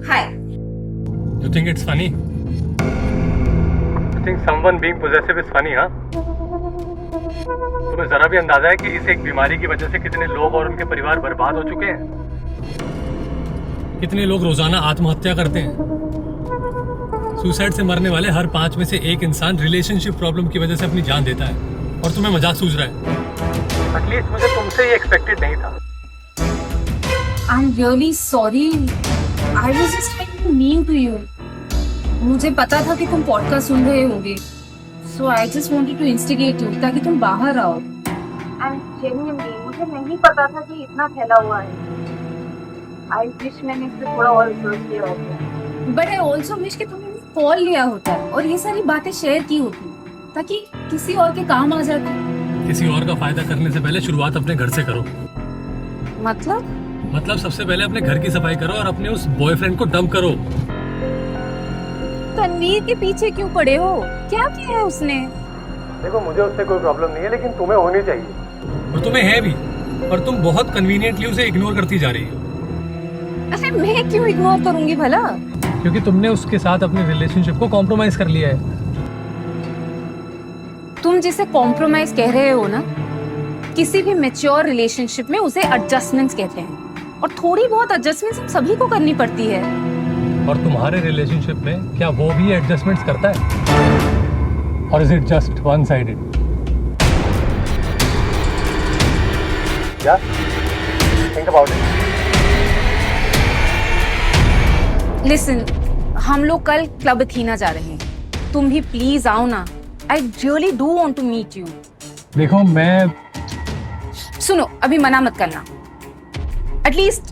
Hi. You think it's funny? You think someone being possessive is funny, हाँ? तुम्हें जरा भी अंदाजा है कि इस एक बीमारी की वजह से कितने लोग और उनके परिवार बर्बाद हो चुके हैं? कितने लोग रोजाना आत्महत्या करते हैं? सुसाइड से मरने वाले हर 5 में से एक इंसान रिलेशनशिप प्रॉब्लम की वजह से अपनी जान देता है, और तुम्हें मजाक सूझ रहा है? एटलीस्ट मुझे तुमसे ये एक्सपेक्टेड नहीं था। I'm really sorry. I was just trying to be mean to you. मुझे पता था कि तुम पॉडकास्ट सुन रहे होगे, so I just wanted to instigate you ताकि तुम बाहर आओ। And genuinely मुझे नहीं पता था कि इतना फैला हुआ है। I wish मैंने इस पे थोड़ा और रिसर्च किया होता। But I also wish कि तुमने कॉल लिया होता और ये सारी बातें शेयर की होती, ताकि किसी और के काम आ जाती। किसी और का फायदा करने से पहले शुरुआत अपने घर से करो। मतलब सबसे पहले अपने घर की सफाई करो और अपने उस बॉयफ्रेंड को डंप करो। तनवीर के पीछे क्यों पड़े हो? क्या किया है उसने? देखो, मुझे उससे कोई प्रॉब्लम नहीं है, लेकिन तुम्हें होनी चाहिए, और तुम्हें है भी, और तुम बहुत कन्वीनियंटली उसे इग्नोर करती जा रही हो। अरे मैं क्यों इग्नोर करूंगी भला? क्योंकि तुमने उसके साथ अपने रिलेशनशिप को कॉम्प्रोमाइज कर लिया है। तुम जिसे कॉम्प्रोमाइज कह रहे हो ना, किसी भी मैच्योर रिलेशनशिप में उसे एडजस्टमेंट्स कहते हैं, और थोड़ी बहुत एडजस्टमेंट्स हम सभी को करनी पड़ती है। और तुम्हारे रिलेशनशिप में क्या वो भी एडजस्टमेंट्स करता है, और is it just one sided? या थिंक अबाउट इट। लिसन, हम लोग कल क्लब अथीना जा रहे हैं, तुम भी प्लीज आओ ना। I really do want to meet you. देखो, मैं सुनो, अभी मना मत करना। एटलीस्ट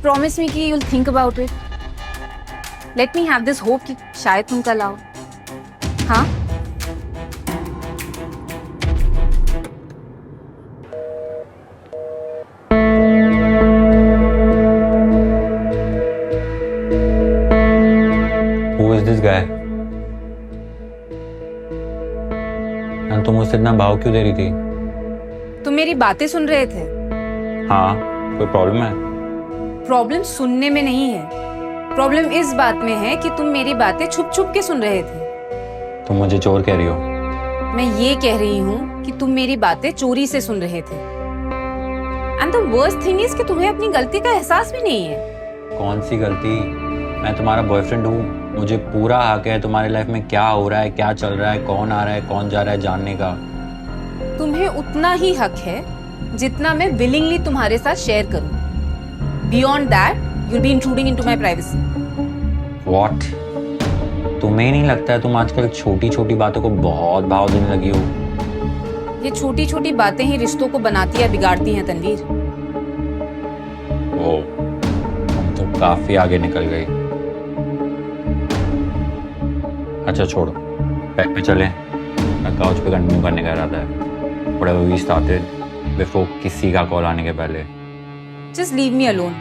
प्रॉमिस मी कि you'll think about it. Let me have this hope कि शायद तुम कल आओ। हाँ? Who is this guy? and तुम मुझसे इतना भाव क्यों दे रही थी? तुम मेरी बातें सुन रहे थे? हाँ, कोई प्रॉब्लम है? प्रॉब्लम सुनने में नहीं है, प्रॉब्लम इस बात में है कि तुम मेरी बातें छुप छुप के सुन रहे थे। तुम मुझे चोर कह रही हो? मैं ये कह रही हूँ कि तुम मेरी बातें चोरी से सुन रहे थे। And the worst thing is कि तुम्हें अपनी गलती का एहसास भी नहीं है। कौन सी गलती? मैं तुम्हारा बॉयफ्रेंड हूँ, मुझे पूरा हक है तुम्हारी लाइफ में क्या हो रहा है, क्या चल रहा है, कौन आ रहा है, कौन जा रहा है जानने का। तुम्हें उतना ही हक है जितना मैं विलिंगली तुम्हारे साथ शेयर करूं। Beyond that, you'll be intruding into my privacy. What? तुम्हें नहीं लगता है तुम आजकल छोटी छोटी बातों को बहुत भाव देने लगी हो? ये छोटी छोटी बातें ही रिश्तों को बनाती या बिगाड़ती हैं तनवीर। ओ, तुम तो काफी आगे निकल गई। अच्छा छोड़ो, बैग पे चलें। मैं काउच पे कंटिन्यू करने का इरादा है। Whatever we started before किसी का कॉल आने के पहले। Just leave me alone.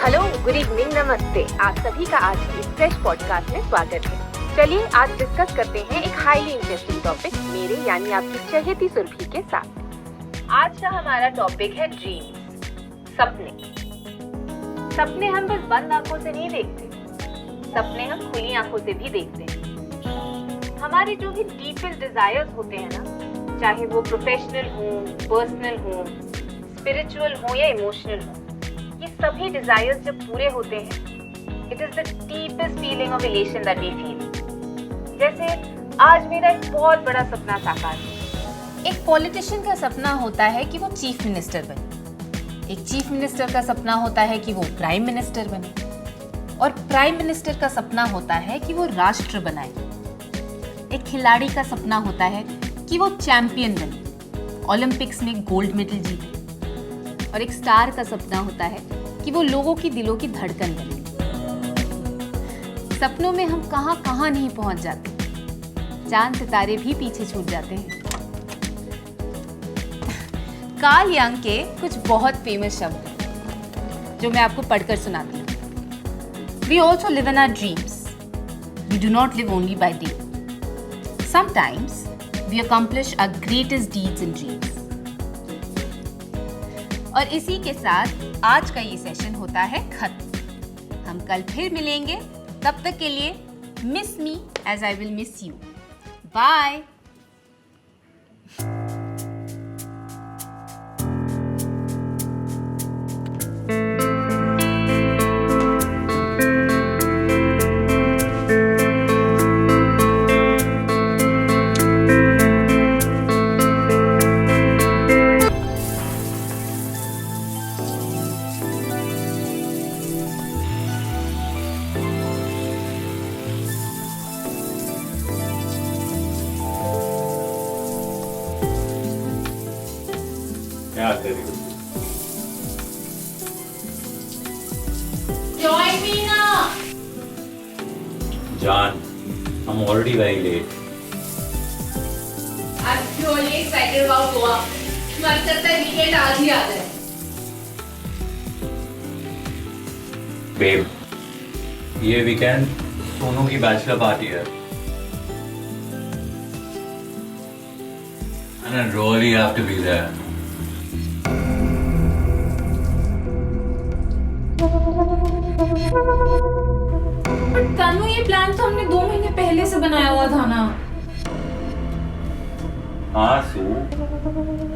Hello, good evening, नमस्ते। आप सभी का आज की फ्रेश पॉडकास्ट में स्वागत है। चलिए आज डिस्कस करते हैं एक हाईली इंटरेस्टिंग टॉपिक मेरे यानी आपकी चहेती सुरभि के साथ। आज का हमारा टॉपिक है ड्रीम्स, सपने। सपने हम बस बंद आंखों से नहीं देखते, सपने हम खुली आंखों से भी देखते हैं। हमारे जो भी डीपेस्ट डिजायर्स होते हैं ना, चाहे वो प्रोफेशनल हो, पर्सनल हो, स्पिरिचुअल हो या इमोशनल हो, ये सभी डिजायर्स जब पूरे होते हैं, it is the deepest feeling of elation that we feel. जैसे आज मेरा एक बहुत बड़ा सपना साकार है। एक पॉलिटिशियन का सपना होता है कि वो चीफ मिनिस्टर बने, एक चीफ मिनिस्टर का सपना होता है कि वो प्राइम मिनिस्टर बने, और प्राइम मिनिस्टर का सपना होता है कि वो राष्ट्र बनाए। एक खिलाड़ी का सपना होता है कि वो चैंपियन बने, ओलंपिक्स में गोल्ड मेडल जीते, और एक स्टार का सपना होता है कि वो लोगों की दिलों की धड़कन बने। सपनों में हम कहां कहां नहीं पहुंच जाते, चांद सितारे भी पीछे छूट जाते हैं। कार्ल यंग के कुछ बहुत फेमस शब्द हैं जो मैं आपको पढ़कर सुनाती हूँ। We also live in our dreams. We do not live only by day. Sometimes we accomplish our greatest deeds in dreams. और इसी के साथ आज का ये सेशन होता है खत्म। हम कल फिर मिलेंगे, तब तक के लिए miss me as I will miss you. Bye. क्या कर रही हो? Join me now. John, I'm already very late. I'm really excited about Goa. मन करता है वीकेंड आज ही आ जाए। Babe, ये वीकेंड सोनू की बैचलर पार्टी है। And I really have to be there. तनु, ये प्लान तो हमने 2 महीने पहले से बनाया हुआ था ना। हाँ सू,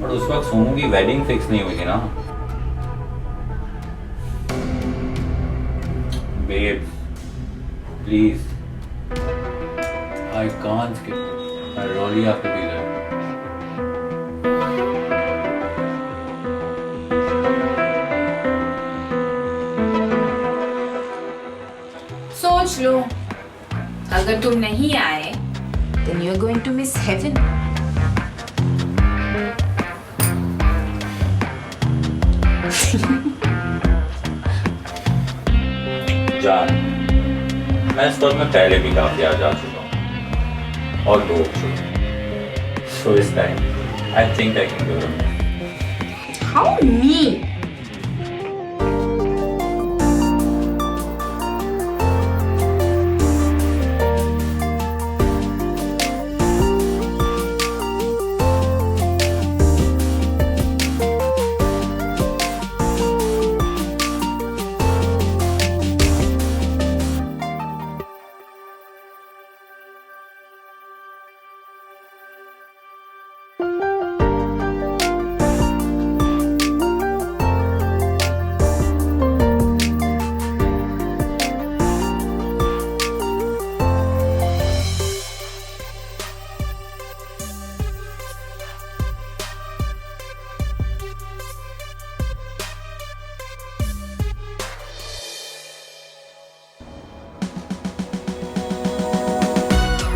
पर उस वक्त सोनू की वेडिंग फिक्स नहीं हुई थी ना। Babe, please, I can't skip. I really have to be there. सोच लो, अगर तुम नहीं आए then you are going to miss heaven. जान, मैं इस वक्त में पहले भी काफी आ जा चुका हूँ और लोग चुके। So this time, I think I can do it. How mean?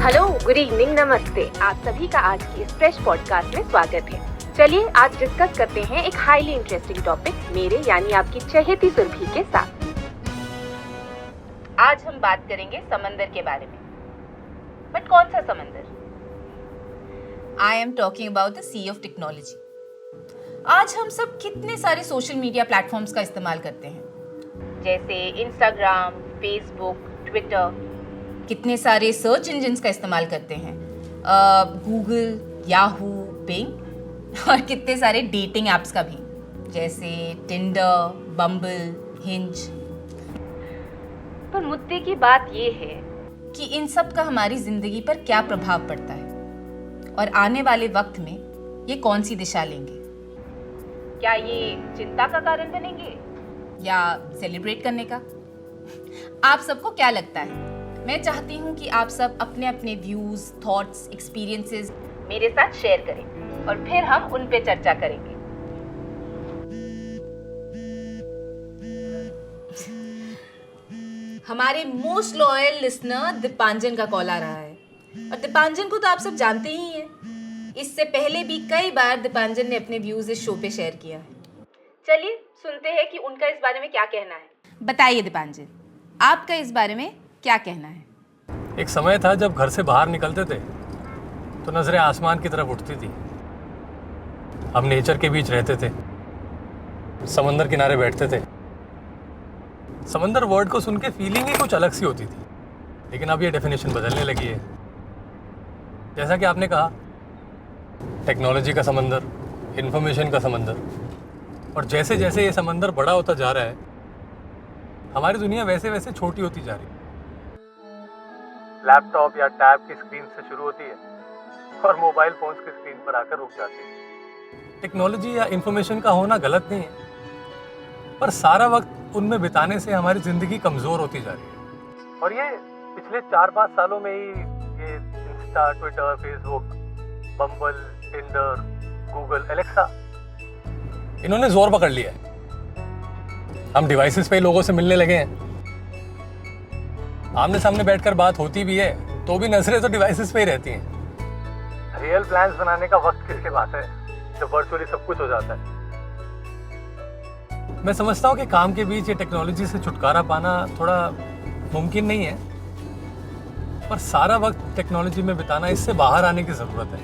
Hello, good evening, नमस्ते। आप सभी का आज की इस फ्रेश पॉडकास्ट में स्वागत है। चलिए आज डिस्कस करते हैं एक हाईली इंटरेस्टिंग टॉपिक मेरे यानी आपकी चहेती सुरभि के साथ। आज हम बात करेंगे समंदर के बारे में। बट कौन सा समंदर? I am talking about the sea of technology. आज हम सब कितने सारे सोशल मीडिया प्लेटफॉर्म्स का इस्तेमाल करते हैं, जैसे इंस्टाग्राम, फेसबुक, ट्विटर। कितने सारे सर्च इंजिन्स का इस्तेमाल करते हैं, गूगल, याहू, बिंग, और कितने सारे डेटिंग ऐप्स का भी, जैसे टिंडर, बम्बल, हिंज। पर मुद्दे की बात ये है कि इन सब का हमारी जिंदगी पर क्या प्रभाव पड़ता है और आने वाले वक्त में ये कौन सी दिशा लेंगे। क्या ये चिंता का कारण बनेंगे या सेलिब्रेट करने का? आप सबको क्या लगता है? मैं चाहती हूँ कि आप सब अपने अपने व्यूज, थॉट्स, एक्सपीरियंसेस मेरे साथ शेयर करें और फिर हम उन पे चर्चा करेंगे। हमारे मोस्ट लॉयल लिसनर दीपांजन का कॉल आ रहा है, और दीपांजन को तो आप सब जानते ही हैं। इससे पहले भी कई बार दीपांजन ने अपने व्यूज इस शो पे शेयर किया है। चलिए सुनते हैं कि उनका इस बारे में क्या कहना है। बताइए दीपांजन, आपका इस बारे में क्या कहना है? एक समय था जब घर से बाहर निकलते थे तो नजरें आसमान की तरफ उठती थी। हम नेचर के बीच रहते थे, समंदर किनारे बैठते थे। समंदर वर्ड को सुन के फीलिंग ही कुछ अलग सी होती थी, लेकिन अब ये डेफिनेशन बदलने लगी है। जैसा कि आपने कहा, टेक्नोलॉजी का समंदर, इन्फॉर्मेशन का समंदर, और जैसे जैसे ये समंदर बड़ा होता जा रहा है, हमारी दुनिया वैसे वैसे छोटी होती जा रही है। लैपटॉप या टैब की स्क्रीन से शुरू होती है और मोबाइल फोन्स की स्क्रीन पर आकर रुक जाती है। टेक्नोलॉजी या इन्फॉर्मेशन का होना गलत नहीं है, पर सारा वक्त उनमें बिताने से हमारी ज़िंदगी कमज़ोर होती जा रही है। और ये पिछले 4-5 सालों में ही ये इंस्टा, ट्विटर, फेसबुक, बम्बल, टिंडर, गूगल, एलेक्सा, इन्होंने जोर पकड़ लिया है। हम डिवाइसेस पे ही लोगों से मिलने लगे हैं। आमने सामने बैठकर बात होती भी है तो भी नजरें तो डिवाइसेस पे ही रहती हैं। रियल प्लान्स बनाने का वक्त किसके पास है जब वर्चुअली सब कुछ हो जाता है। मैं समझता हूँ कि काम के बीच ये टेक्नोलॉजी से छुटकारा पाना थोड़ा मुमकिन नहीं है, पर सारा वक्त टेक्नोलॉजी में बिताना, इससे बाहर आने की जरूरत है।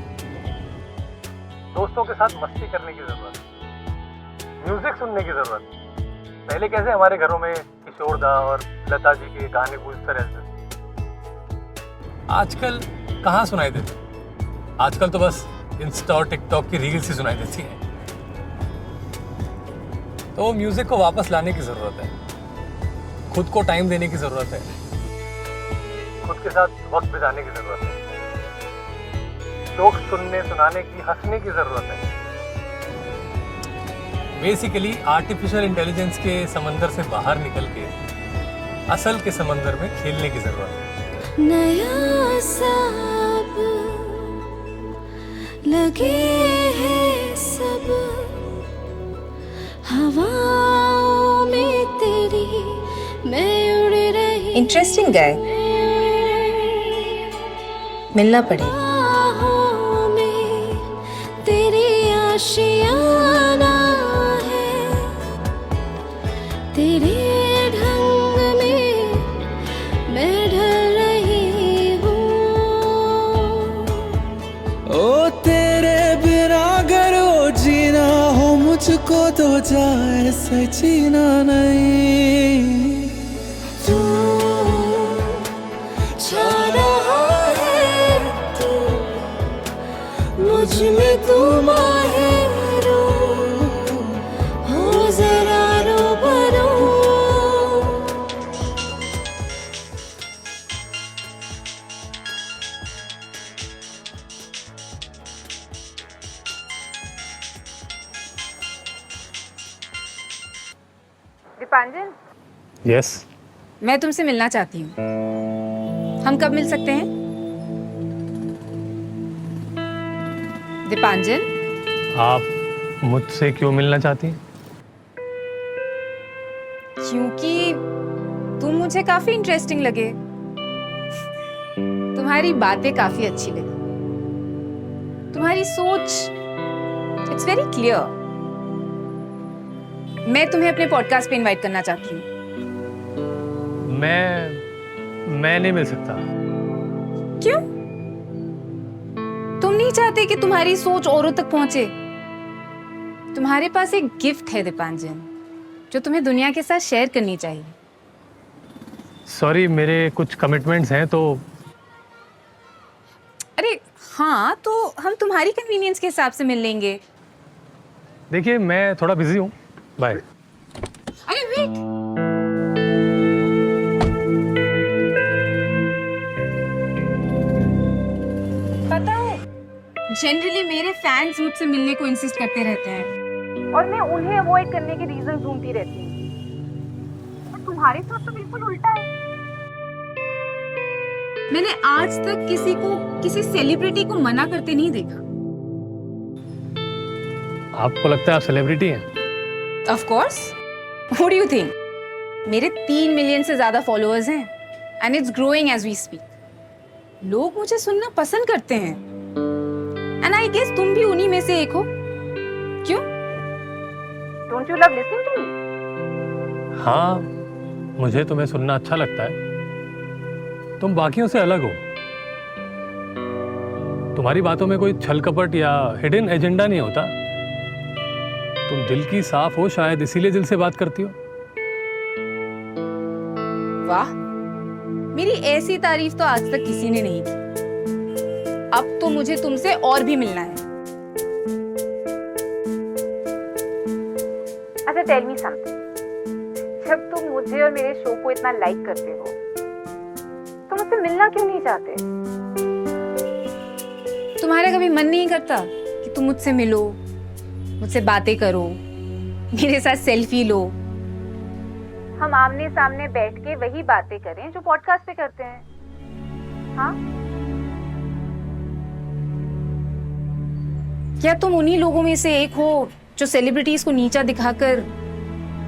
दोस्तों के साथ मस्ती करने की जरूरत है, म्यूजिक सुनने की जरूरत है। पहले कैसे हमारे घरों में किशोरदा और लता जी के गाने गूंजते रहते, आजकल कहाँ सुनाई देते। आजकल तो बस इंस्टा और टिकटॉक की रील्स ही सुनाई देती हैं। तो म्यूजिक को वापस लाने की जरूरत है, खुद को टाइम देने की जरूरत है, खुद के साथ वक्त बिताने की जरूरत है, जोक सुनने, सुनाने की, हंसने की जरूरत है। बेसिकली आर्टिफिशियल इंटेलिजेंस के समंदर से बाहर निकल के असल के समंदर में खेलने की जरूरत है। नया सब लगे हैं सब हवाओं में तेरी मैं उड़ रही। इंटरेस्टिंग गाय, मिलना पड़ेगा। बाहों में तेरी आशियाना है, तेरे ढंग में मैं ढल रही हूँ। ओ तेरे बिना अगर वो जीना हो मुझको तो जाए से जीना नहीं। तू छा रहा है, तू मुझ में, तू माहिर हो जरा रूबरू। दीपांजन, यस, मैं तुमसे मिलना चाहती हूँ। हम कब मिल सकते हैं? दीपांजन, आप मुझसे क्यों मिलना चाहती हैं? क्योंकि तुम मुझे काफी इंटरेस्टिंग लगे, तुम्हारी बातें काफी अच्छी लगी, तुम्हारी सोच इट्स वेरी क्लियर। मैं तुम्हें अपने पॉडकास्ट पे इनवाइट करना चाहती हूँ। मैं नहीं मिल सकता। क्यों? तुम नहीं चाहते कि तुम्हारी सोच औरों तक पहुंचे? तुम्हारे पास एक गिफ्ट है दीपांजन, जो तुम्हें दुनिया के साथ शेयर करनी चाहिए। सॉरी, मेरे कुछ कमिटमेंट्स हैं तो। अरे हाँ, तो हम तुम्हारी कन्वीनियंस के हिसाब से मिल लेंगे। देखिए, मैं थोड़ा बिजी हूँ, बाय। अरे वेट, पता है जनरली मेरे फैंस मुझसे मिलने को इंसिस्ट करते रहते हैं और मैं उन्हें अवॉइड करने के रीजन ढूंढती रहती हूँ। और तुम्हारे साथ तो बिल्कुल उल्टा है। मैंने आज तक किसी को, किसी सेलिब्रिटी को मना करते नहीं देखा। आपको लगता है आप सेलिब्रिटी हैं? Of course. What do you think? मेरे 3 मिलियन से ज्यादा फॉलोअर्स हैं and it's growing as we speak. लोग मुझे सुनना पसंद करते हैं and I guess तुम भी उन्हीं में से एक हो। क्यों? Don't you love listening to me? हाँ, मुझे तुम्हें सुनना अच्छा लगता है। तुम बाकियों से अलग हो। तुम्हारी बातों में कोई छल कपट या हिडन एजेंडा नहीं होता। तुम दिल की साफ हो, शायद इसीलिए दिल से बात करती हो। वाह, मेरी ऐसी तारीफ तो आज तक किसी ने नहीं की। अब तो मुझे तुमसे और भी मिलना है। अच्छा टेल मी समथिंग, जब तुम मुझे और मेरे शो को इतना लाइक करते हो तो मुझसे मिलना क्यों नहीं चाहते? तुम्हारा कभी मन नहीं करता कि तुम मुझसे मिलो, मुझसे बातें करो, मेरे साथ सेल्फी लो? हम आमने सामने बैठ के वही बातें करें जो पॉडकास्ट पे करते हैं। हाँ, क्या तुम उन्हीं लोगों में से एक हो जो सेलिब्रिटीज को नीचा दिखाकर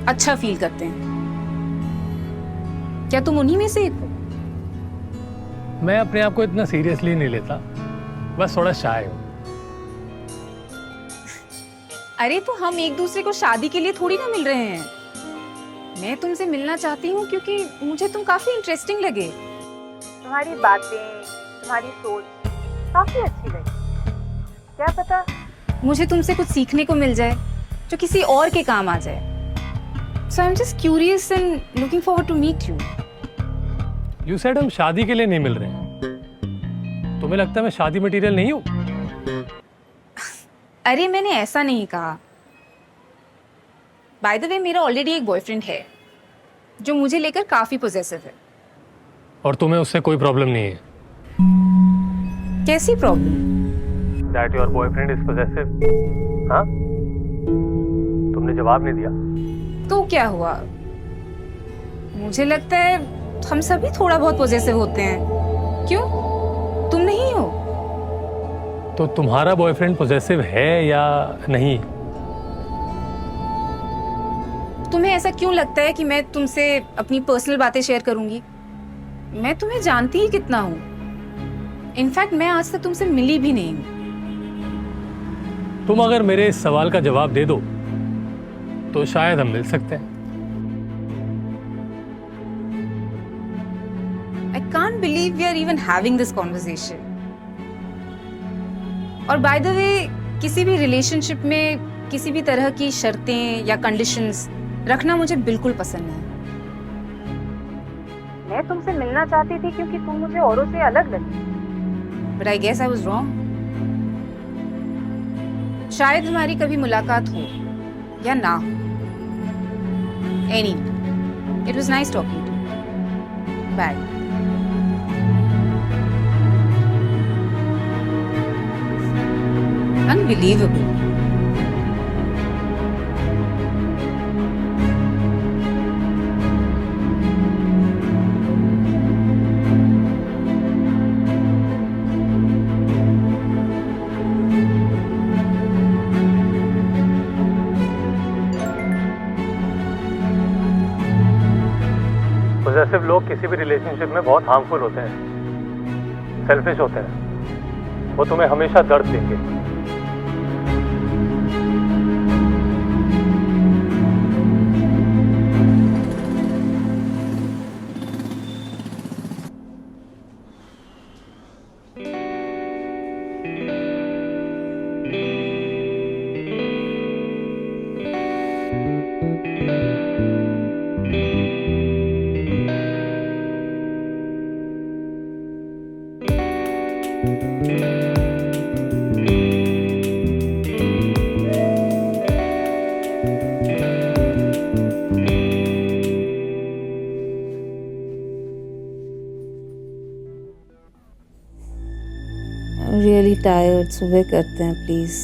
अच्छा फील करते हैं? क्या तुम उन्हीं में से एक हो? मैं अपने आप को इतना सीरियसली नहीं लेता, बस थोड़ा शाय हूँ। अरे तो हम एक दूसरे को शादी के लिए थोड़ी ना मिल रहे हैं। मैं तुमसे मिलना चाहती हूँ क्योंकि मुझे तुम काफी इंटरेस्टिंग लगे। तुम्हारी बातें, तुम्हारी सोच काफी अच्छी लगी। क्या पता मुझे तुमसे कुछ सीखने को मिल जाए जो किसी और के काम आ जाए। So I'm just curious and looking forward to meet you. You said हम शादी के लिए नहीं मिल रहे हैं। तुम्हें लगता है मैं शादी मटेरियल नहीं हूँ? अरे मैंने ऐसा नहीं कहा। बाय द वे, मेरा ऑलरेडी एक बॉयफ्रेंड है जो मुझे लेकर काफी पॉसेसिव है। और तुम्हें उससे कोई प्रॉब्लम नहीं है? कैसी problem? That your boyfriend is possessive? हाँ? तुमने जवाब नहीं दिया। तो क्या हुआ? मुझे लगता है हम सभी थोड़ा बहुत पॉसेसिव होते हैं। क्यों? तुम नहीं हो? तो तुम्हारा बॉयफ्रेंड पॉसेसिव है या नहीं? तुम्हें ऐसा क्यों लगता है कि मैं तुमसे अपनी पर्सनल बातें शेयर करूंगी? मैं तुम्हें जानती ही कितना हूं। इनफैक्ट मैं आज तक तुमसे मिली भी नहीं हूं। तुम अगर मेरे इस सवाल का जवाब दे दो तो शायद हम मिल सकते हैं। I can't believe we are even having this conversation. और by the way, किसी भी रिलेशनशिप में किसी भी तरह की शर्तें या कंडीशंस रखना मुझे बिल्कुल पसंद नहीं। मैं तुमसे मिलना चाहती थी क्योंकि तुम मुझे औरों से अलग लगी। But I guess I was wrong. शायद हमारी कभी मुलाकात हो या ना हो। Anyway, it was nice talking to you. Bye. Unbelievable. Possessive लोग किसी भी रिलेशनशिप में बहुत हार्मफुल होते हैं, सेल्फिश होते हैं। वो तुम्हें हमेशा दर्द देंगे। रियली टायर्ड, सुबह करते हैं प्लीज।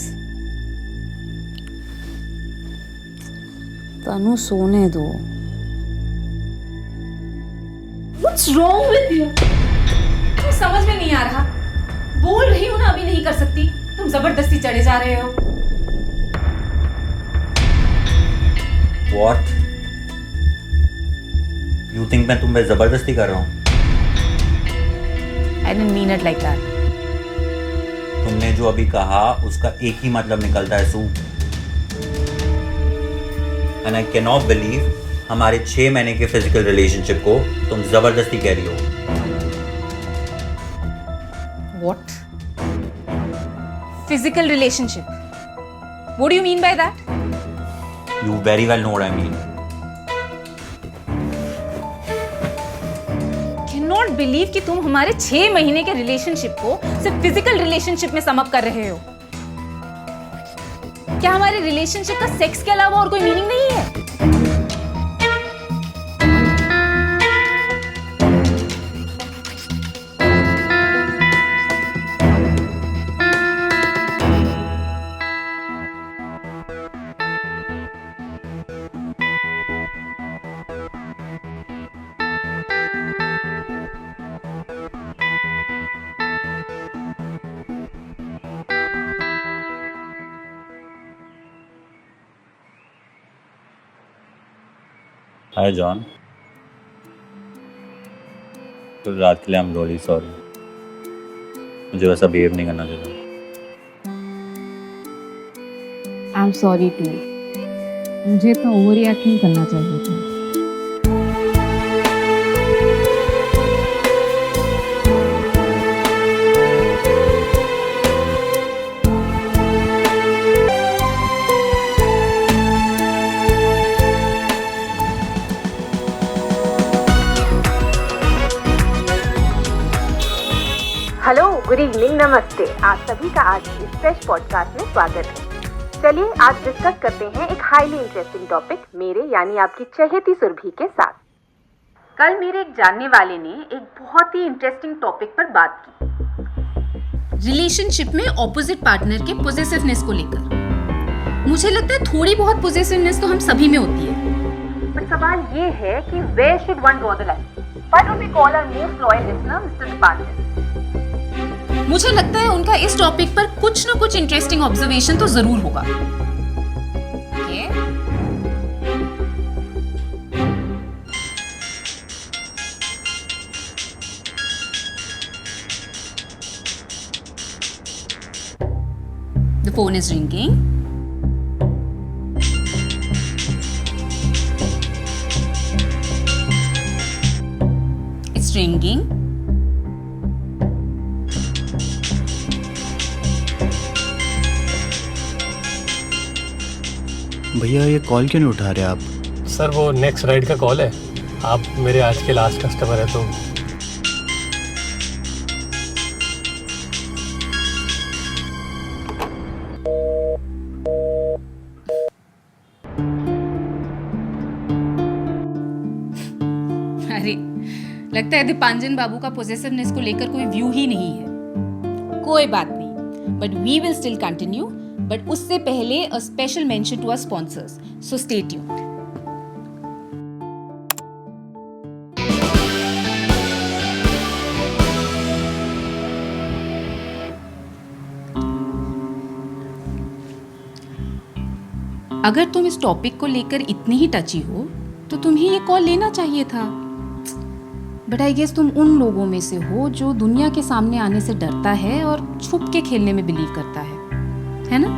तनु सोने दो। What's wrong with you? मुझे समझ में नहीं आ रहा। बोल रही हूँ ना, अभी नहीं कर सकती। तुम जबरदस्ती चढ़े जा रहे हो। What? You think मैं तुम पे जबरदस्ती कर रहा हूँ? I didn't mean it like that. तुमने जो अभी कहा उसका एक ही मतलब निकलता है, सू। And I cannot believe हमारे 6 महीने के फिजिकल रिलेशनशिप को तुम जबरदस्ती कह रही हो। What? Physical relationship? What do you mean by that? You very well know what I mean. Cannot believe कि तुम हमारे 6 महीने के रिलेशनशिप को सिर्फ फिजिकल रिलेशनशिप में सम अप कर रहे हो। क्या हमारे रिलेशनशिप का सेक्स के अलावा और कोई मीनिंग नहीं है? Hi John. कल रात के लिए I'm really sorry. मुझे वैसा बिहेव नहीं करना चाहिए। I am sorry too. मुझे तो ओवर रिएक्टिंग करना चाहिए था। हेलो, गुड इवनिंग, नमस्ते। आप सभी का आज इस फ्रेश पॉडकास्ट में स्वागत है। चलिए आज डिस्कस करते हैं एक हाईली इंटरेस्टिंग टॉपिक मेरे यानी आपकी चहेती सुरभि के साथ। कल मेरे एक जानने वाले ने एक बहुत ही इंटरेस्टिंग टॉपिक पर बात की। रिलेशनशिप में ऑपोजिट पार्टनर के पोजेसिवनेस को लेकर। मुझे लगता है थोड़ी बहुत पोजेसिवनेस तो हम सभी में होती है। पर सवाल ये है कि where should one draw the line? Why don't we call our most loyal listener mister Dipanjan? मुझे लगता है उनका इस टॉपिक पर कुछ न कुछ इंटरेस्टिंग ऑब्जर्वेशन तो जरूर होगा। Okay? The phone is ringing. It's ringing. भैया ये कॉल क्यों नहीं उठा रहे आप? सर वो नेक्स्ट राइड का कॉल है। आप मेरे आज के लास्ट कस्टमर है तो अरे लगता है दीपांजन बाबू का पोजेसिवनेस को लेकर कोई व्यू ही नहीं है। कोई बात नहीं, but we will still continue. But उससे पहले a special mention to our sponsors, so stay tuned. अगर तुम इस टॉपिक को लेकर इतनी ही टची हो तो तुम्हें ये कॉल लेना चाहिए था। बट आई गेस तुम उन लोगों में से हो जो दुनिया के सामने आने से डरता है और छुप के खेलने में बिलीव करता है ना?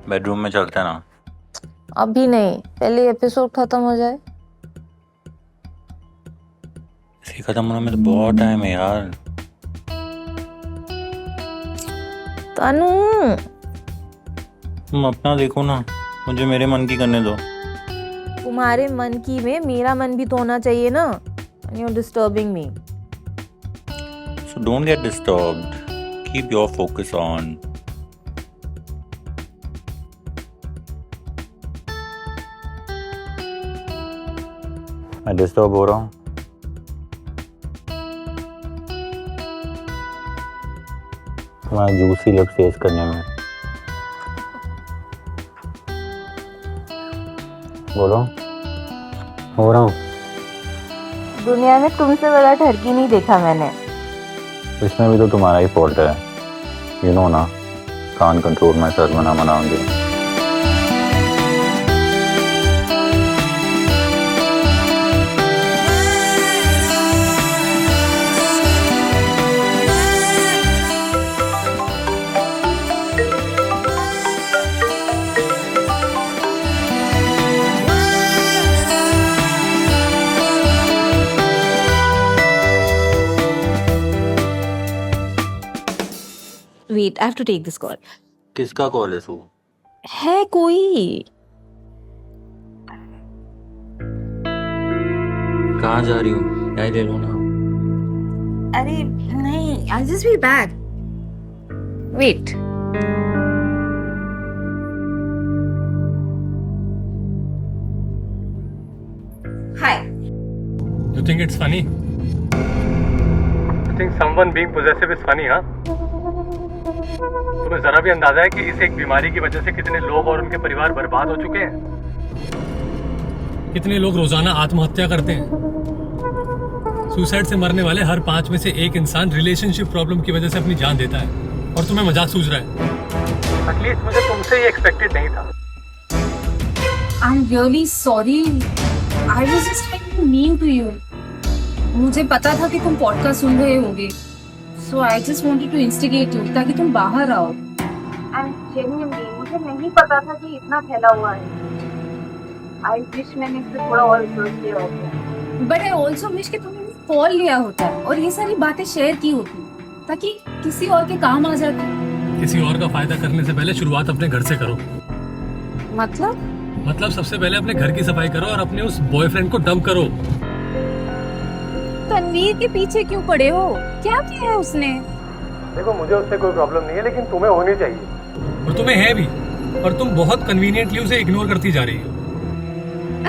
बेडरूम में चलते हैं ना। अभी नहीं, पहले एपिसोड खत्म हो जाए। इसे खत्म होने में तो बहुत टाइम है यार। तनु, तुम अपना देखो ना, मुझे मेरे मन की करने दो। तुम्हारे मन की में मेरा मन भी तो होना चाहिए ना। and you're disturbing me. So don't get disturbed. Keep your focus on. मैं डिस्टर्ब हो रहा हूँ? तुम्हारा जूसी लिप्स टेस्ट करने में। बोलो। हो रहा हूँ। दुनिया में तुमसे बड़ा ठरकी नहीं देखा मैंने। इसमें भी तो तुम्हारा ही फॉल्ट है। यू नो ना, can't control my self when I'm around you. Wait, I have to take this call. किसका कॉल है सू? है कोई? कहाँ जा रही हूँ? चाय ले लो ना। अरे नहीं, I'll just be back. Wait. Hi. You think it's funny? You think someone being possessive is funny, huh? तुम्हें जरा भी अंदाजा है कि इस एक बीमारी की वजह से कितने लोग और उनके परिवार बर्बाद हो चुके हैं? कितने लोग रोजाना आत्महत्या करते हैं? सुसाइड से मरने वाले हर 5 में से एक इंसान रिलेशनशिप प्रॉब्लम की वजह से अपनी जान देता है, और तुम्हें मजाक सूझ रहा है। एटलीस्ट मुझे तुमसे ये एक्सपेक्टेड नहीं था। I'm really sorry. I was just trying to be mean to you. मुझे पता था कि तुम पॉडकास्ट सुन रहे होगे, so I just wanted to instigate you ताकि तुम बाहर आओ। And genuinely मुझे नहीं पता था कि इतना फैला हुआ है। I wish मैंने इस पे थोड़ा और रिसर्च किया होता। But I also wish कि तुमने कॉल लिया होता और ये सारी बातें शेयर की होती, ताकि किसी और के काम आ जाती। किसी और का फायदा करने से पहले शुरुआत अपने घर से करो। मतलब सबसे पहले अपने घर की सफाई करो और अपने उस बॉयफ्रेंड को डंप करो। तनवीर के पीछे क्यों पड़े हो? क्या किया है उसने? देखो, मुझे उससे कोई प्रॉब्लम नहीं है, लेकिन तुम्हें होनी चाहिए, और तुम्हें है भी, और तुम बहुत कन्वीनियंटली उसे इग्नोर करती जा रही हो।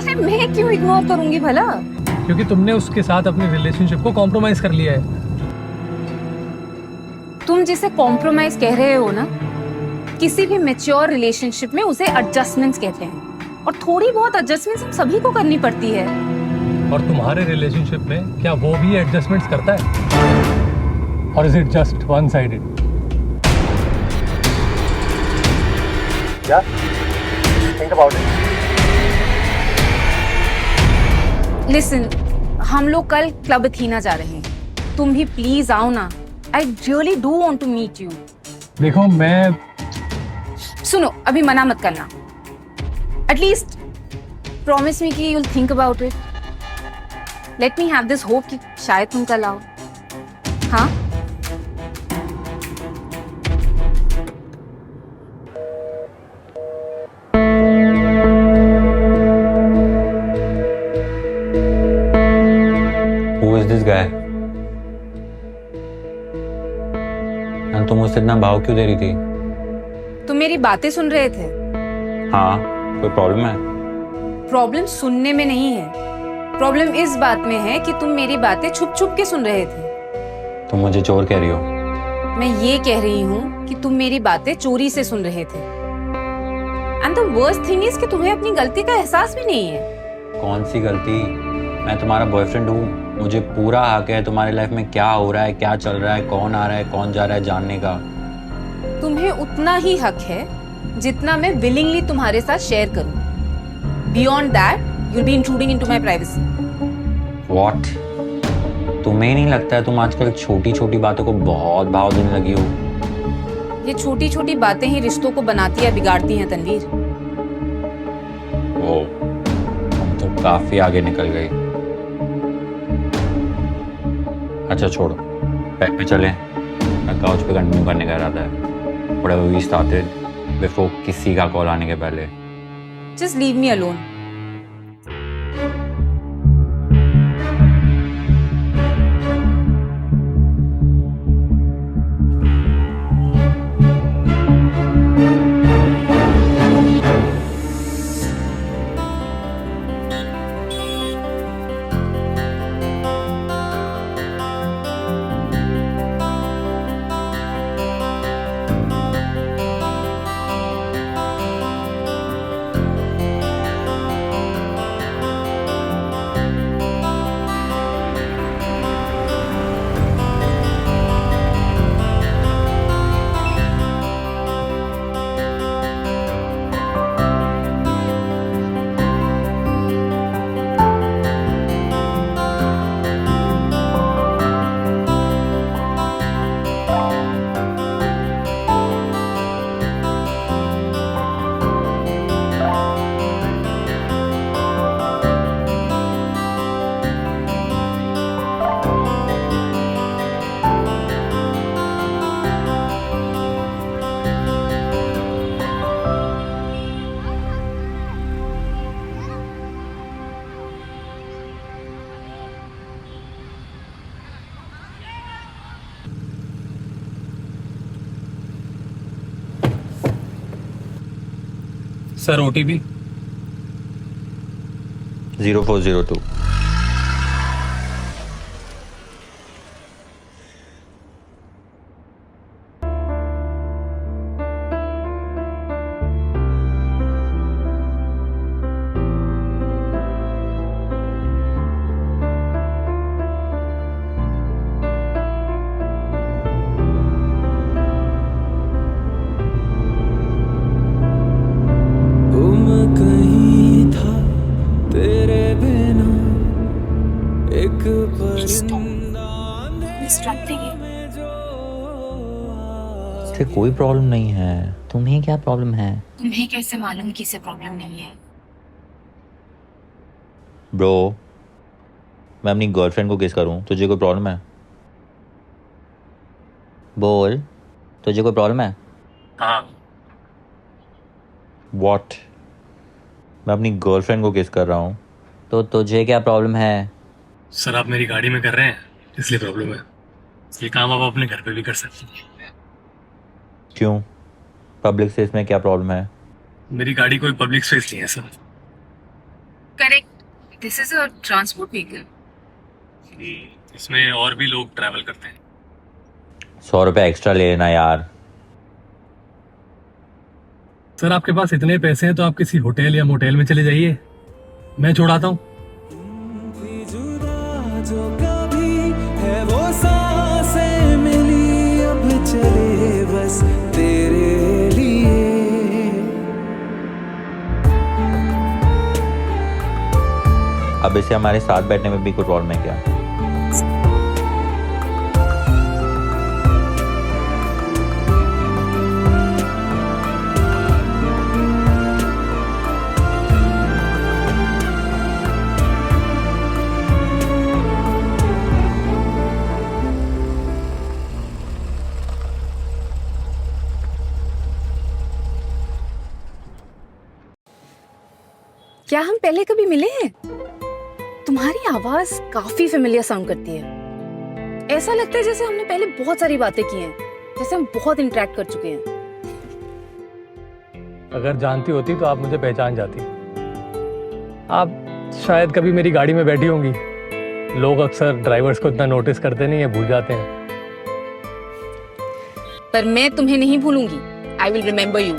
अरे मैं क्यों इग्नोर करूंगी भला? क्योंकि तुमने उसके साथ अपने रिलेशनशिप को कॉम्प्रोमाइज कर लिया है। तुम जिसे कॉम्प्रोमाइज कह रहे हो ना, किसी भी मैच्योर रिलेशनशिप में उसे एडजस्टमेंट्स कहते हैं, और थोड़ी बहुत एडजस्टमेंट्स हम सभी को करनी पड़ती है। और तुम्हारे रिलेशनशिप में क्या वो भी एडजस्टमेंट्स करता है, और is it just one sided? क्या? Think about it. लिसन, हम लोग कल क्लब अथीना जा रहे हैं, तुम भी प्लीज आओ ना। I really do want to meet you. देखो, मैं सुनो, अभी मना मत करना। एटलीस्ट प्रॉमिस मी कि you'll think about it. Let me have this hope कि शायद तुम कल आओ। हाँ? Who is this guy? और तुम मुझसे इतना भाव क्यों दे रही थी? तुम मेरी बातें सुन रहे थे? हाँ, कोई प्रॉब्लम है? प्रॉब्लम सुनने में नहीं है, प्रॉब्लम इस बात में है कि तुम मेरी बातें छुप छुप के सुन रहे थे। तुम मुझे चोर कह रही हो? मैं ये कह रही हूँ कि तुम मेरी बातें चोरी से सुन रहे थे। And the worst thing is कि तुम्हें अपनी गलती का एहसास भी नहीं है। कौन सी गलती? मैं तुम्हारा बॉयफ्रेंड हूँ, मुझे पूरा हक है तुम्हारी लाइफ में क्या हो रहा है, क्या चल रहा है, कौन आ रहा है, कौन जा रहा है जानने का। तुम्हें उतना ही हक है जितना मैं विलिंगली तुम्हारे साथ शेयर करूं। Beyond that you'll be intruding into my privacy. What? तुम्हें नहीं लगता है तुम आजकल छोटी छोटी बातों को बहुत भाव देने लगी हो? ये छोटी छोटी बातें ही रिश्तों को बनाती या बिगाड़ती हैं तनवीर। ओ, हम तो काफी आगे निकल गई। अच्छा छोड़ो, बैठ पे चलें। मैं काउच पे कंटिन्यू करने का इरादा है। Whatever we started before किसी का कॉल आने के पहले। Just leave me alone. Sir OTP 0402. गुम कहीं था तेरे बिना एक परिंदा में जो इससे कोई प्रॉब्लम नहीं है, तुम्हें क्या प्रॉब्लम है? तुम्हें कैसे मालूम कि इसे प्रॉब्लम नहीं है? ब्रो, मैं अपनी गर्लफ्रेंड को किस करूं? तुझे कोई प्रॉब्लम है? बोल, तुझे कोई प्रॉब्लम है? हाँ। What? मैं अपनी गर्लफ्रेंड को किस कर रहा हूँ, तो तुझे क्या प्रॉब्लम है? सर आप मेरी गाड़ी में कर रहे हैं इसलिए प्रॉब्लम है। ये काम आप अपने घर पे भी कर सकते हैं। क्यों? पब्लिक से इसमें क्या प्रॉब्लम है? मेरी गाड़ी कोई पब्लिक स्पेस नहीं है sir. Correct, this is a transport vehicle. इसमें और भी लोग ट्रैवल करते हैं। 100 रुपये एक्स्ट्रा ले लेना यार। सर आपके पास इतने पैसे हैं तो आप किसी होटल या मोटेल में चले जाइए, मैं छोड़ाता हूँ। थी जुदा जो कभी है वो सांसें मिली अब चले बस तेरे लिए। अब इसे हमारे साथ बैठने में भी कोई प्रॉब्लम है क्या? क्या हम पहले कभी मिले हैं? तुम्हारी आवाज काफी फेमिलियर साउंड करती है। ऐसा लगता है जैसे हमने पहले बहुत सारी बातें की हैं, जैसे हम बहुत इंटरेक्ट कर चुके हैं। अगर जानती होती तो आप मुझे पहचान जाती। आप शायद कभी मेरी गाड़ी में बैठी होंगी। लोग अक्सर ड्राइवर्स को इतना नोटिस करते नहीं है, भूल जाते हैं। पर मैं तुम्हें नहीं भूलूंगी। I will remember you.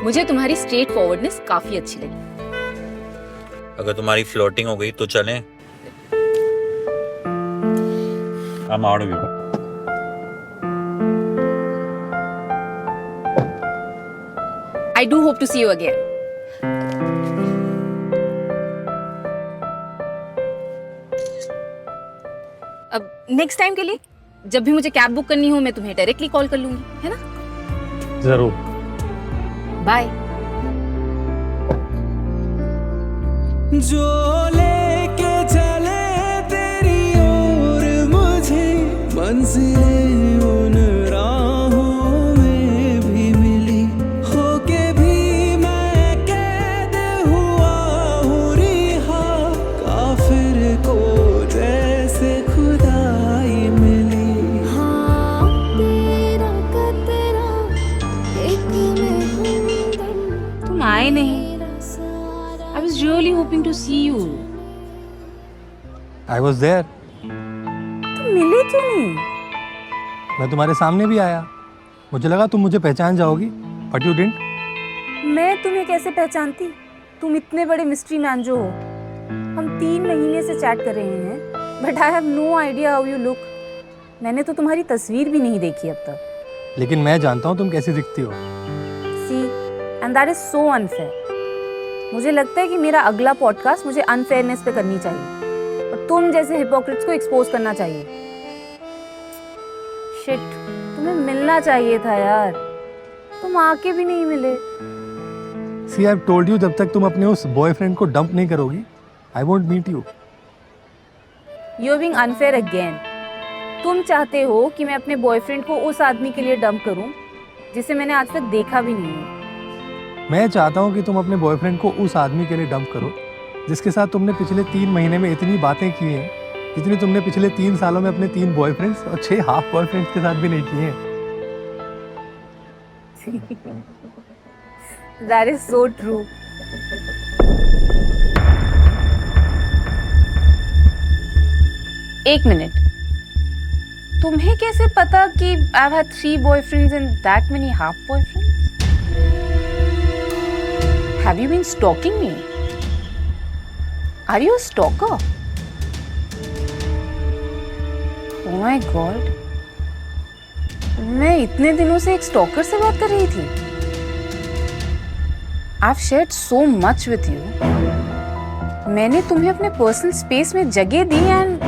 मुझे तुम्हारी स्ट्रेट फॉरवर्डनेस काफी अच्छी लगी। अगर तुम्हारी फ्लोटिंग हो गई तो चलें? I'm out of here. I do hope to see you again. अब नेक्स्ट टाइम के लिए जब भी मुझे कैब बुक करनी हो मैं तुम्हें डायरेक्टली कॉल कर लूंगी, है ना? जरूर। बाय। जो लेके चले तेरी ओर मुझे मंजिलें उन राहों में भी मिली, होके भी मैं कैद हुआ हूँ रिहा, काफिर को जैसे खुदाई मिली। हाँ तेरा का तेरा एक मैं हूँ। तुम आए नहीं। I was really hoping to see you. I was there. तुम मिले क्यों नहीं? मैं तुम्हारे सामने भी आया। मुझे लगा तुम मुझे पहचान जाओगी, but you didn't. मैं तुम्हें कैसे पहचानती? तुम इतने बड़े मिस्ट्री मैन जो हो। हम 3 महीने से चैट कर रहे हैं, but I have no idea how you look. मैंने तो तुम्हारी तस्वीर भी नहीं देखी अब तक। लेकिन मैं जानता हूँ तुम कैसी दिखती हो। See, and that is so unfair. मुझे लगता है कि मेरा अगला पॉडकास्ट मुझे अनफेयरनेस पे करनी चाहिए और तुम जैसे हिपोक्रेट्स को एक्सपोज करना चाहिए। शिट, तुम्हें मिलना चाहिए था यार। तुम आके भी नहीं मिले। See, I've told you जब तक तुम अपने उस बॉयफ्रेंड को डंप नहीं करोगी, I won't meet you. You're being unfair again. तुम चाहते हो कि मैं अपने बॉयफ्रेंड को उस आदमी के लिए डंप करूं जिसे मैंने आज तक देखा भी नहीं है। मैं चाहता हूँ कि तुम अपने बॉयफ्रेंड को उस आदमी के लिए डंप करो जिसके साथ तुमने पिछले 3 महीने में इतनी बातें की हैं जितनी तुमने पिछले 3 सालों में अपने 3 बॉयफ्रेंड्स और 6 हाफ बॉयफ्रेंड्स के साथ भी नहीं की हैं। That is so true. एक मिनट, तुम्हें कैसे पता कि I've had 3 boyfriends and that many half boyfriends? Have you been stalking me? Are you a stalker? Oh my God. मैं इतने दिनों से एक स्टॉकर से बात कर रही थी. I've shared so much with you. मैंने तुम्हें अपने पर्सनल स्पेस में जगह दी and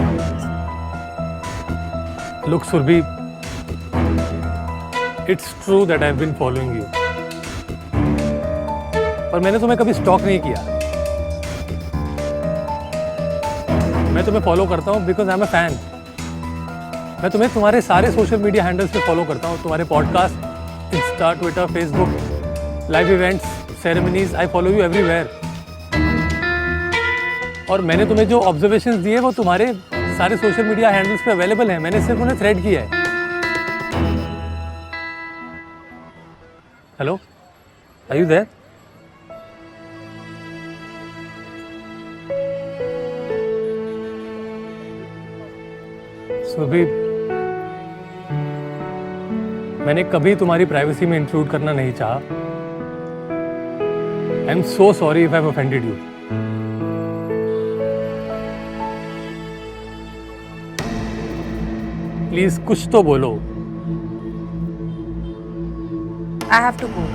Look, Surbhi, it's true that I've been following you. पर मैंने तुम्हें कभी स्टॉक नहीं किया. मैं तुम्हें फॉलो करता हूँ because I am a fan. मैं तुम्हें तुम्हारे सारे सोशल मीडिया हैंडल्स पे फॉलो करता हूँ. तुम्हारे podcast, Insta, Twitter, Facebook, live events, ceremonies, I follow you everywhere. और मैंने तुम्हें जो ऑब्जर्वेशंस दिए वो तुम्हारे सारे सोशल मीडिया हैंडल्स पे अवेलेबल हैं. मैंने सिर्फ उन्हें थ्रेड किया है. Hello, are you there? Surbhi, मैंने कभी तुम्हारी प्राइवेसी में इंट्रूड करना नहीं चाहा. I am so sorry if I have offended you. Please कुछ तो बोलो. I have to go.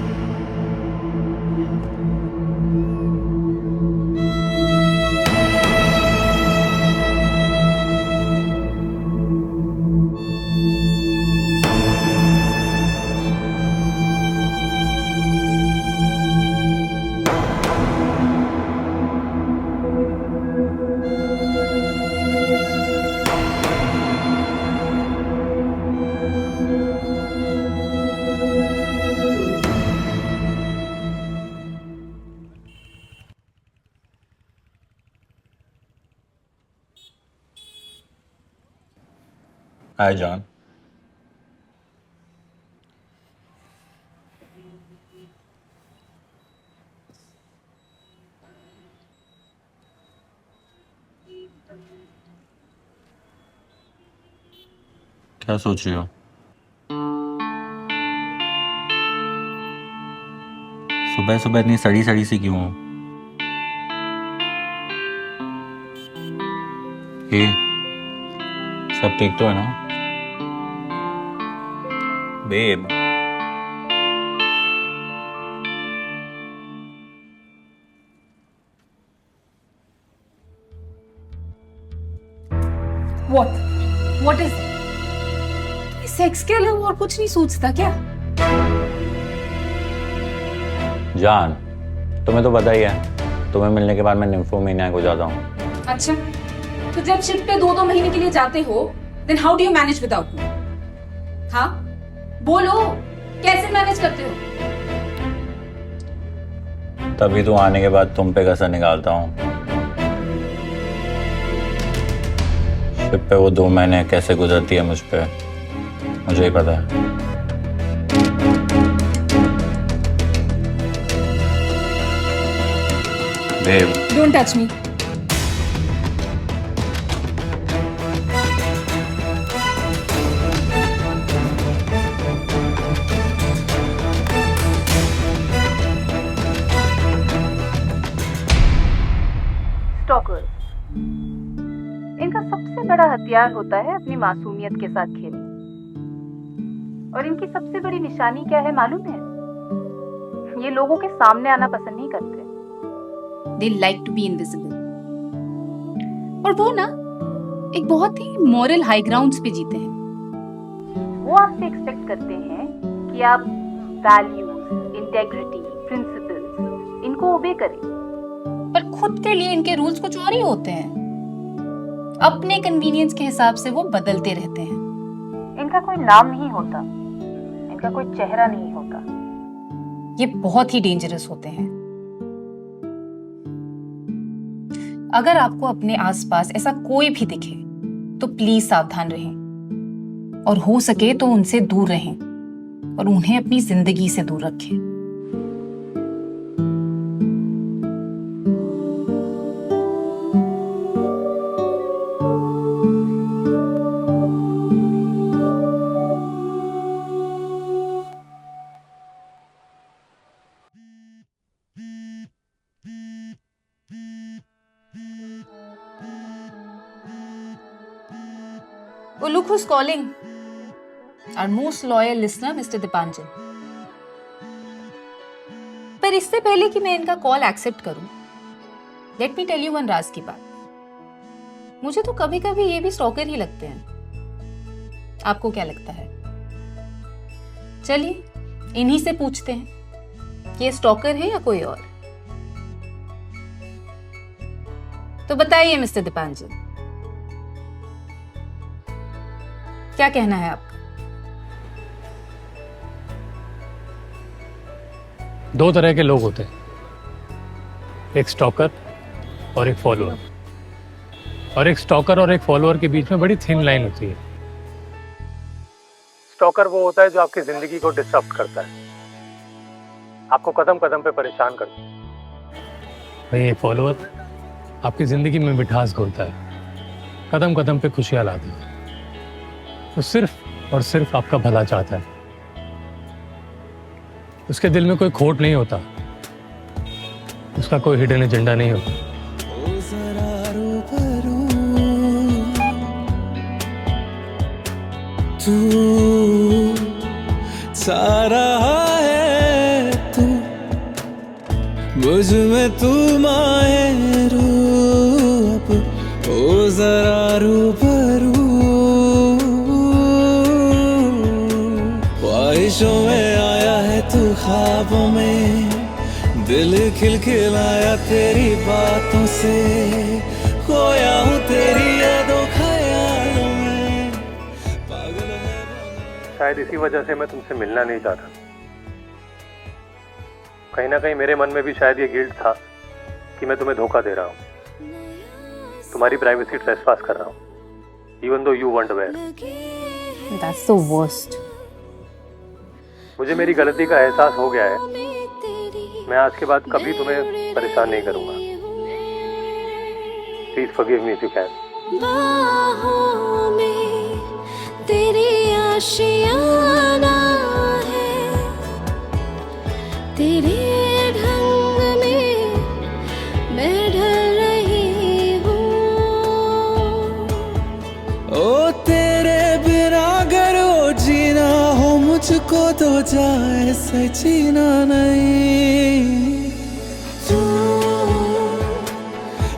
Hi, John. क्या सोच रही हो? सुबह सुबह इतनी सड़ी सड़ी सी क्यों हो? ये सब ठीक तो है ना? Babe, What is it? Sex के अलावा और कुछ नहीं सोचता क्या? जान, तुम्हें तो पता ही है, तुम्हें मिलने के बाद मैं निम्फोमेनिया को जाता हूँ. अच्छा, तो जब शिफ्ट पे 2-2 महीने के लिए जाते हो, then how do you manage without me? हाँ, बोलो, कैसे मैनेज करते हो? तभी तो आने के बाद तुम पे कसर निकालता हूँ. शिप पे वो 2 महीने कैसे गुजरती है मुझ पे, मुझे ही पता है. Babe, Don't touch me. Stalkers, इनका सबसे बड़ा हथियार होता है अपनी मासूमियत के साथ खेलना. और इनकी सबसे बड़ी निशानी क्या है मालूम है? ये लोगों के सामने आना पसंद नहीं करते. They like to be invisible. और वो ना एक बहुत ही मॉरल हाई ग्राउंड्स पे जीते हैं. वो आपसे एक्सपेक्ट करते हैं कि आप वैल्यूज, इंटेग्रिटी, प्रिंसिपल्स इनको ओबे करें. पर खुद के लिए इनके रूल्स कुछ और ही होते हैं. अपने कन्वीनियंस के हिसाब से वो बदलते रहते हैं. इनका कोई नाम नहीं होता, इनका कोई चेहरा नहीं होता. ये बहुत ही डेंजरस होते हैं. अगर आपको अपने आसपास ऐसा कोई भी दिखे तो प्लीज सावधान रहें और हो सके तो उनसे दूर रहें और उन्हें अपनी जिंदगी से दूर रखें. Oh, look who's calling. Our most loyal listener, Mr. Dipanjan. पर इससे पहले कि मैं इनका कॉल एक्सेप्ट करूं, let me tell you one राज की बात. मुझे तो कभी कभी ये भी स्टॉकर ही लगते हैं. आपको क्या लगता है? चलिए इन्हीं से पूछते हैं कि ये स्टॉकर है या कोई और. तो बताइए मिस्टर दीपांजन, क्या कहना है आपका? दो तरह के लोग होते हैं, एक स्टॉकर और एक फॉलोअर. और एक स्टॉकर और एक फॉलोअर के बीच में बड़ी थिन लाइन होती है. स्टॉकर वो होता है जो आपकी जिंदगी को डिस्टर्ब करता है, आपको कदम कदम पे परेशान करता है. वहीं एक फॉलोअर आपकी जिंदगी में मिठास घोलता है, कदम कदम पे खुशियां लाता है. वो सिर्फ और सिर्फ आपका भला चाहता है. उसके दिल में कोई खोट नहीं होता, उसका कोई हिडन एजेंडा नहीं होता. ओ जरा रूबरू तू चा रहा है, तू मुझ में तू माहिरू. अब ओ जरा रूबरू ख्वाहिशों में आया है तू, ख्वाबों में दिल खिलखिलाया तेरी बातों से. खोया हूँ तेरी यादों ख्यालों में, पागल है शायद इसी वजह से मैं तुमसे मिलना नहीं चाहता. कहीं ना कहीं मेरे मन में भी शायद ये गिल्ट था कि मैं तुम्हें धोखा दे रहा हूँ, तुम्हारी प्राइवेसी ट्रेसपास कर रहा हूँ, even though you weren't aware. That's the worst. मुझे मेरी गलती का एहसास हो गया है. मैं आज के बाद कभी तुम्हें परेशान नहीं करूंगा. Please forgive me if you can. बाहों में तेरी आशियाना है, तेरे ढंग में मैं ढल रही हूँ. ओ तेरे बिना अगर वो जीना हो मुझको तो जाए से जीना नहीं. तू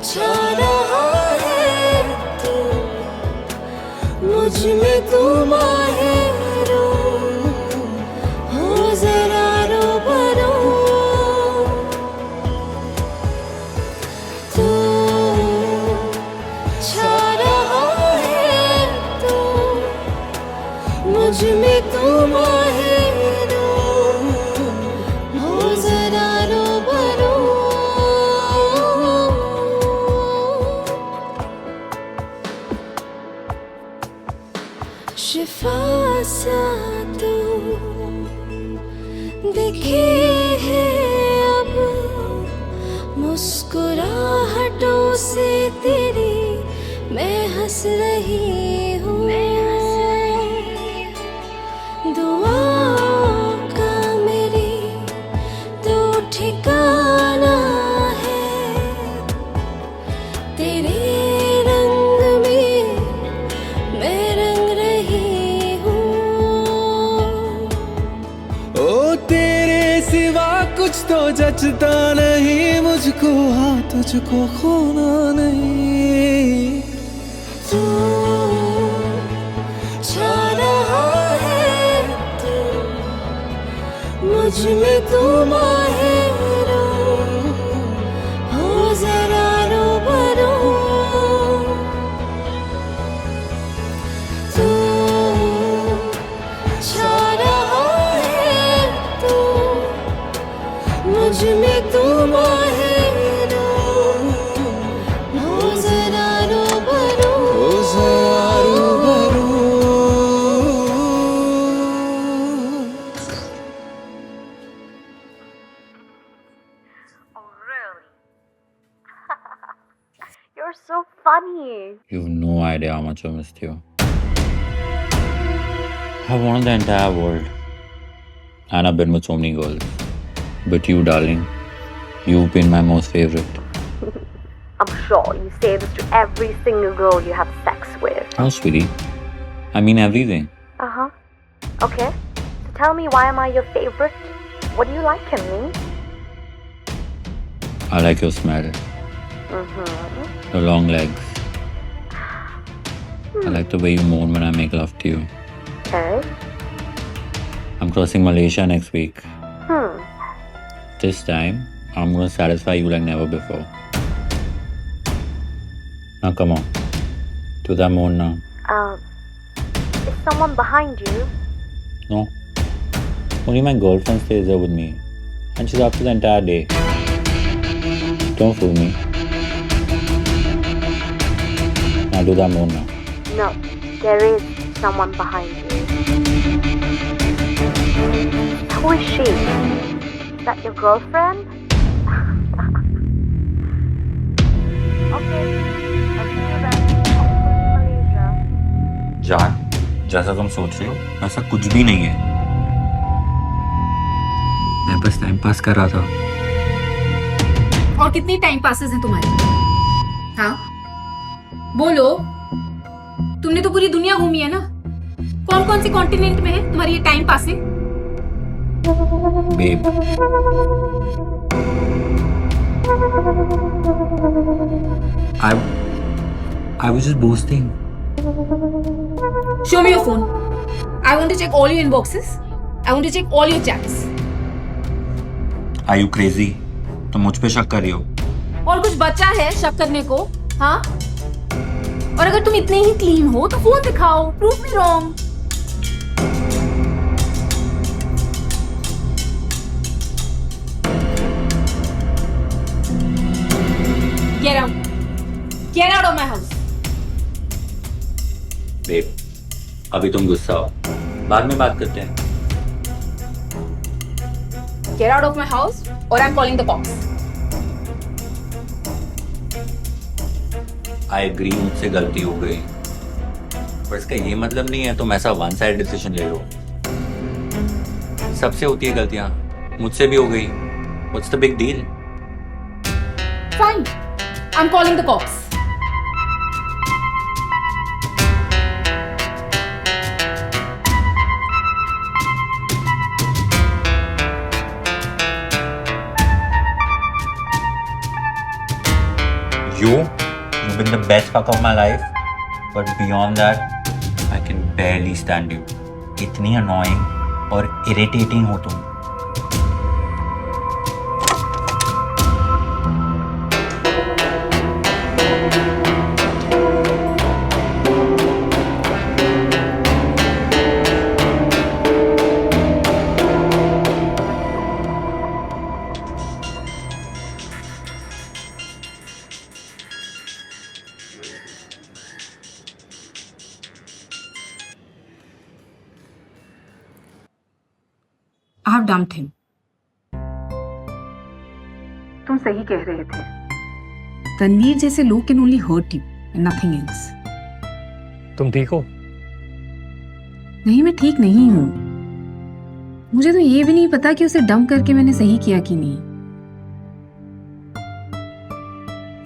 छा रहा है, तू मुझ में तू माहिरू. हो जरा रूबरू तू छा रहा है, तू मुझ में तू माहिरू. हो जरा रूबरू शिफा सा तू दिखी है अब, मुस्कुराहटों से तेरी मैं हंस रही हूँ. दुआओं का मेरी तो ठिकाना है, तेरे रंग में मैं रंग रही हूँ. ओ तेरे सिवा कुछ तो जचता नहीं मुझको, हाँ तुझको खोना नहीं. तू छा रहा है, तू मुझ में तू माहिरू. हो जरा रूबरू तू छा रहा है, तू मुझ में तू माहिरू. हो जरा रूबरू ओ जरा रूबरू You're so funny. You've no idea how much I missed you. I've wanted the entire world. And I've been with so many girls. But you, darling, you've been my most favorite. I'm sure you say this to every single girl you have sex with. Oh, sweetie. I mean everything. Uh-huh. Okay. So tell me, why am I your favorite? What do you like in me? I like your smell, Mm-hmm. your long legs. I like the way you moan when I make love to you. Okay. I'm crossing Malaysia next week. Hmm. This time, I'm gonna satisfy you like never before. Now come on. Do that moan now. Is someone behind you? No. Only my girlfriend stays there with me. And she's up for the entire day. Don't fool me. Now do that moan now. No, there is someone behind you. Who is she? Is that your girlfriend? Okay. I'll see you then. Malaysia. जान, जैसा तुम सोच रही हो, ऐसा कुछ भी नहीं है। मैं बस टाइम पास कर रहा था। और कितनी टाइम पासेस हैं तुम्हारे? हाँ, बोलो। तुमने तो पूरी दुनिया घूमी है ना? कौन कौन से कॉन्टिनेंट में है तुम्हारी ये time passing? Babe, I was just boasting. Show me your phone. I want to check all your inboxes. I want to check all your chats. Are you crazy? तुम मुझ पे शक कर रही हो? और कुछ बचा है शक करने को? हाँ? और अगर तुम इतने ही क्लीन हो तो फोन दिखाओ. Prove me wrong. Get out. Get out of my house. Babe, अभी तुम गुस्सा हो, बाद में बात करते हैं। Get out of my house or I'm calling the cops. I agree, मुझसे गलती हो गई, पर इसका ये मतलब नहीं है तुम ऐसा वन साइड डिसीजन ले लो। सबसे होती है गलतियां, मुझसे भी हो गई। What's the big deal? Fine. I'm calling the cops. You've been the best fuck of my life, but beyond that, I can barely stand you. इतनी annoying और irritating हो तुम। I have dumped him. तुम सही कह रहे थे। तनवीर जैसे लोग can only hurt you and nothing else. तुम ठीक हो? नहीं, मैं ठीक नहीं हूँ। मुझे तो ये भी नहीं पता कि उसे डंप करके मैंने सही किया कि नहीं।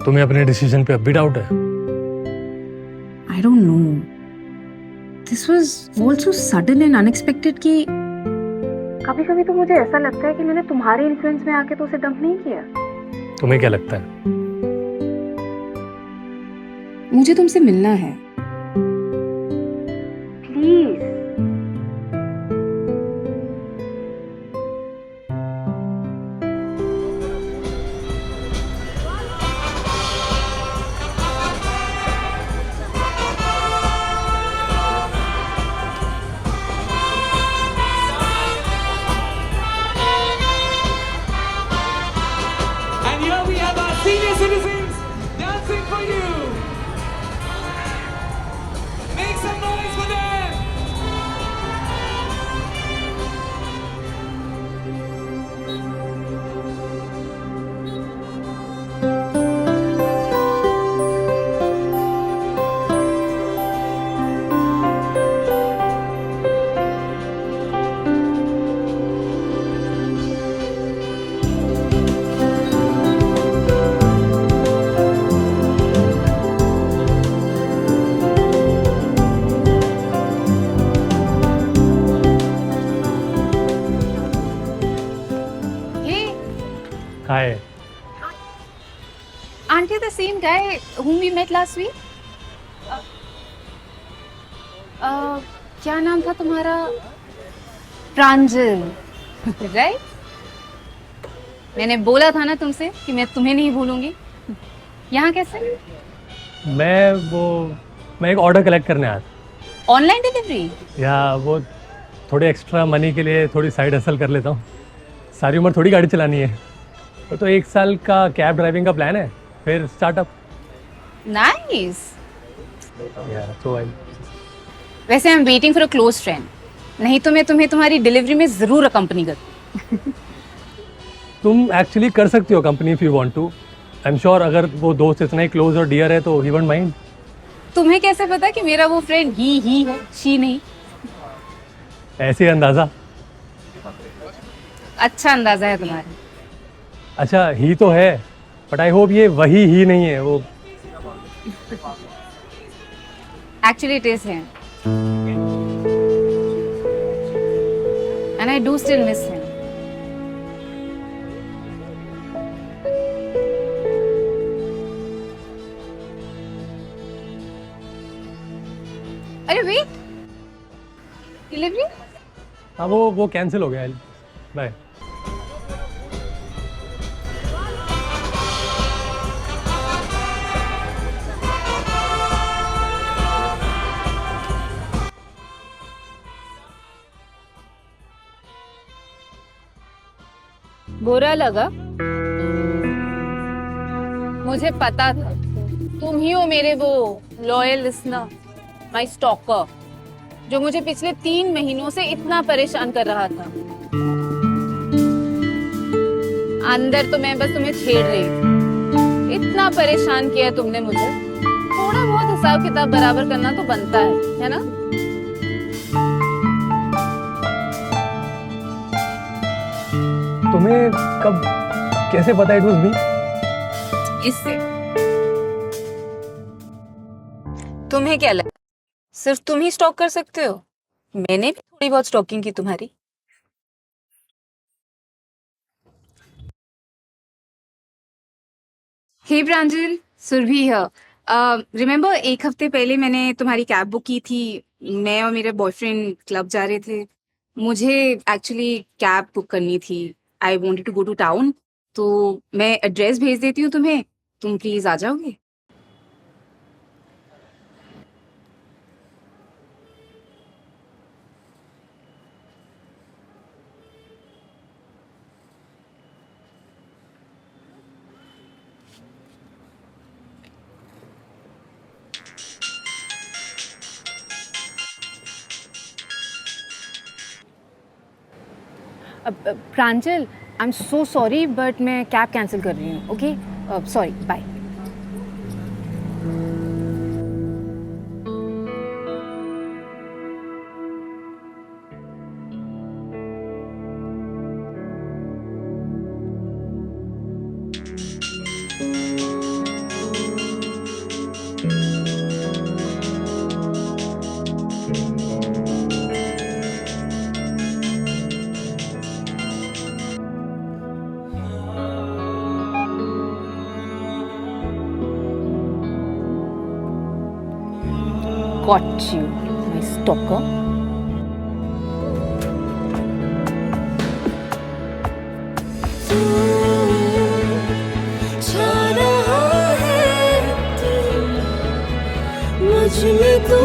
तुम्हें अपने डिसीजन पे अब भी डाउट है? I don't know. This was all so sudden and unexpected कि कभी कभी तो मुझे ऐसा लगता है कि मैंने तुम्हारे इन्फ्लुएंस में आके तो उसे डंप नहीं किया। तुम्हें क्या लगता है? मुझे तुमसे मिलना है। Please. And here we have our senior citizens dancing for you. Make some noise for them. same guy whom we met last week? क्या नाम था तुम्हारा? प्रांजल, राइट? मैंने बोला था ना तुमसे कि मैं तुम्हें नहीं भूलूंगी। यहाँ कैसे? मैं एक ऑर्डर कलेक्ट करने आया था। Online delivery? या वो थोड़े एक्स्ट्रा मनी के लिए थोड़ी साइड हसल कर लेता हूँ। सारी उम्र थोड़ी गाड़ी चलानी है। तो 1 साल का कैब ड्राइविंग का प्लान है, फिर स्टार्टअप। नाइस। तो वैसे I am waiting for a close friend, नहीं तो मैं तुम्हें तुम्हारी डिलीवरी में जरूर अकम्पनी करती। तुम एक्चुअली कर सकती हो company if you want to. I am sure अगर वो दोस्त इतना ही क्लोज और डियर है तो ही वोंट माइंड। तुम्हें कैसे पता कि मेरा वो फ्रेंड ही है, शी नहीं? ऐसे अंदाजा। अच्छा अंदाजा है तुम्हारा। अच्छा ही तो है, बट आई होप ये वही ही नहीं है वो। Actually, it is him. And I do still miss him. अरे wait, delivery? हाँ वो कैंसिल हो गया। बाय। बुरा लगा? मुझे पता था तुम ही हो मेरे वो लॉयल लिसनर, माय स्टॉकर, जो मुझे पिछले 3 महीनों से इतना परेशान कर रहा था। अंदर तो मैं बस तुम्हें छेड़ रही थी, इतना परेशान किया तुमने मुझे। थोड़ा बहुत हिसाब किताब बराबर करना तो बनता है ना? तुम्हें कब कैसे पता इट वाज मी? इससे तुम्हें क्या लगा सिर्फ तुम ही स्टॉक कर सकते हो? मैंने भी थोड़ी बहुत स्टॉकिंग की तुम्हारी। हे प्रांजल, सुरभि है। रिमेम्बर 1 हफ्ते पहले मैंने तुम्हारी कैब बुक की थी। मैं और मेरे बॉयफ्रेंड क्लब जा रहे थे। मुझे एक्चुअली कैब बुक करनी थी। I wanted to go to town, तो मैं एड्रेस भेज देती हूँ तुम्हें, तुम प्लीज आ जाओगे? Pranjal, I am so sorry but मैं कैब कैंसिल कर रही हूँ। Okay, sorry, bye. Got you, my stalker. तू छा रहा है तू, मुझ में तू